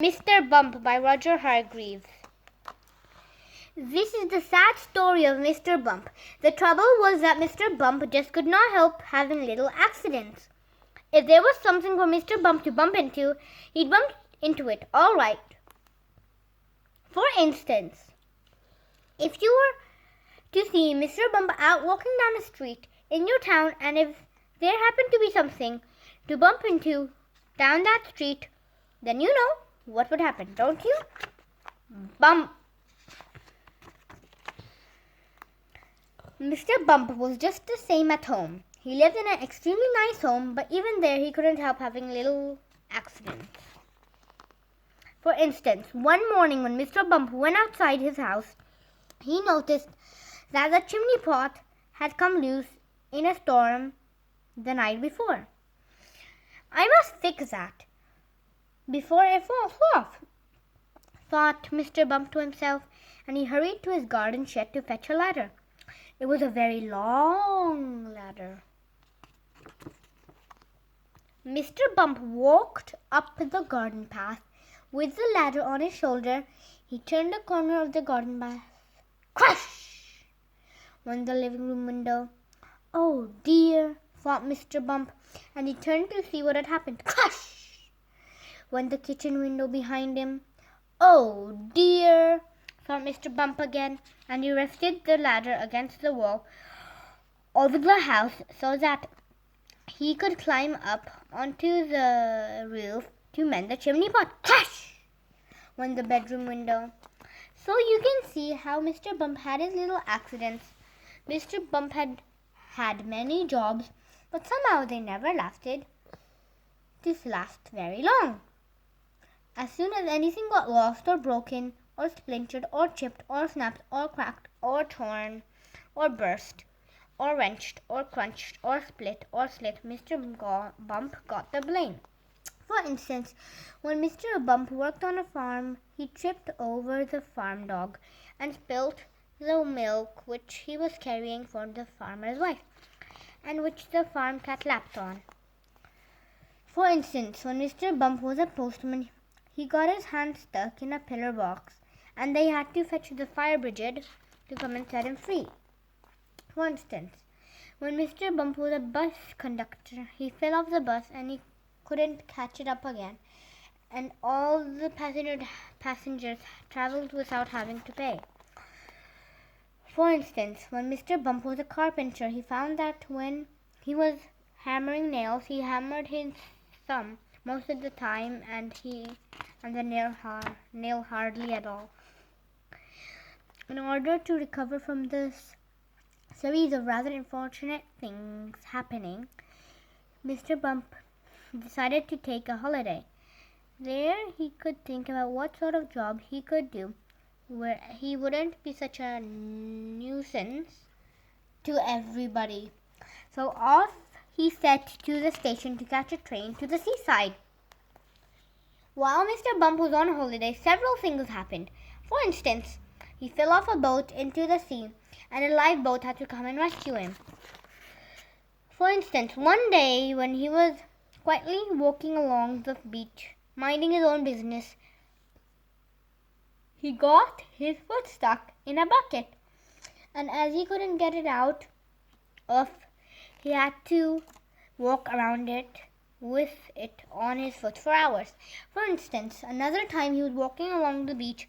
Mr. Bump by Roger Hargreaves. This is the sad story of Mr. Bump. The trouble was that Mr. Bump just could not help having little accidents. If there was something for Mr. Bump to bump into, he'd bump into it, all right. For instance, if you were to see Mr. Bump out walking down the street in your town, and if there happened to be something to bump into down that street, then you know what would happen, don't you? Bump. Mr. Bump was just the same at home. He lived in an extremely nice home, but even there he couldn't help having little accidents. For instance, one morning when Mr. Bump went outside his house, he noticed that the chimney pot had come loose in a storm the night before. "I must fix that before it falls off," thought Mr. Bump to himself, and he hurried to his garden shed to fetch a ladder. It was a very long ladder. Mr. Bump walked up the garden path with the ladder on his shoulder. He turned the corner of the garden path. Crash! Went the living room window. "Oh dear," thought Mr. Bump, and he turned to see what had happened. Crash! Went the kitchen window behind him. "Oh dear," thought Mr. Bump again, and he rested the ladder against the wall of the house so that he could climb up onto the roof to mend the chimney pot. Crash! Went the bedroom window. So you can see how Mr. Bump had his little accidents. Mr. Bump had had many jobs, but somehow they never lasted to last very long. As soon as anything got lost or broken or splintered or chipped or snapped or cracked or torn or burst or wrenched or crunched or split or slit, Mr. Bump got the blame. For instance, when Mr. Bump worked on a farm, he tripped over the farm dog and spilt the milk which he was carrying for the farmer's wife, and which the farm cat lapped on. For instance, when Mr. Bump was a postman, he got his hand stuck in a pillar box, and they had to fetch the fire brigade to come and set him free. For instance, when Mr. Bump was a bus conductor, he fell off the bus and he couldn't catch it up again, and all the passengers traveled without having to pay. For instance, when Mr. Bump was a carpenter, he found that when he was hammering nails, he hammered his thumb most of the time, and the nail hardly at all. In order to recover from this series of rather unfortunate things happening, Mr. Bump decided to take a holiday. There he could think about what sort of job he could do where he wouldn't be such a nuisance to everybody. So off he set to the station to catch a train to the seaside. While Mr. Bump was on holiday, several things happened. For instance, he fell off a boat into the sea, and a lifeboat had to come and rescue him. For instance, one day when he was quietly walking along the beach, minding his own business, he got his foot stuck in a bucket, and as he couldn't get it out of, he had to walk around it with it on his foot for hours. For instance, another time he was walking along the beach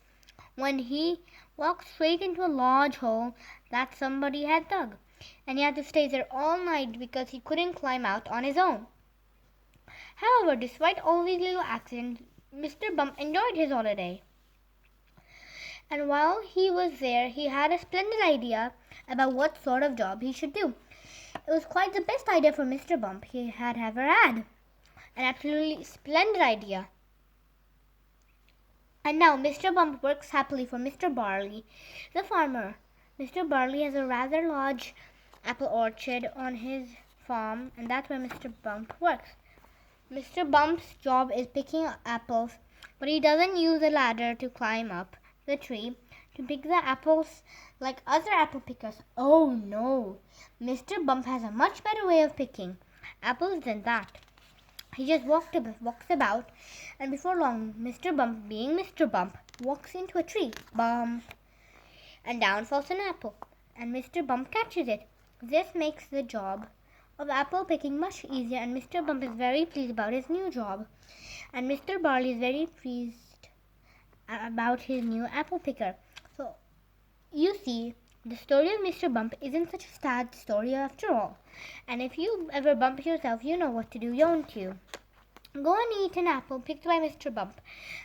when he walked straight into a large hole that somebody had dug, and he had to stay there all night because he couldn't climb out on his own. However, despite all these little accidents, Mr. Bump enjoyed his holiday. And while he was there, he had a splendid idea about what sort of job he should do. It was quite the best idea for Mr. Bump he had ever had. An absolutely splendid idea. And now Mr. Bump works happily for Mr. Barley, the farmer. Mr. Barley has a rather large apple orchard on his farm, and that's where Mr. Bump works. Mr. Bump's job is picking apples, but he doesn't use a ladder to climb up the tree to pick the apples like other apple pickers. Oh no! Mr. Bump has a much better way of picking apples than that. He just walks about, and before long, Mr. Bump, being Mr. Bump, walks into a tree. Bump! And down falls an apple, and Mr. Bump catches it. This makes the job of apple picking much easier, and Mr. Bump is very pleased about his new job. And Mr. Barley is very pleased about his new apple picker. So, you see, the story of Mr. Bump isn't such a sad story after all. And if you ever bump yourself, you know what to do, don't you? Go and eat an apple picked by Mr. Bump,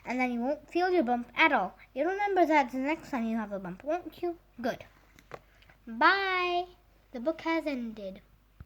and then you won't feel your bump at all. You'll remember that the next time you have a bump, won't you? Good. Bye. The book has ended.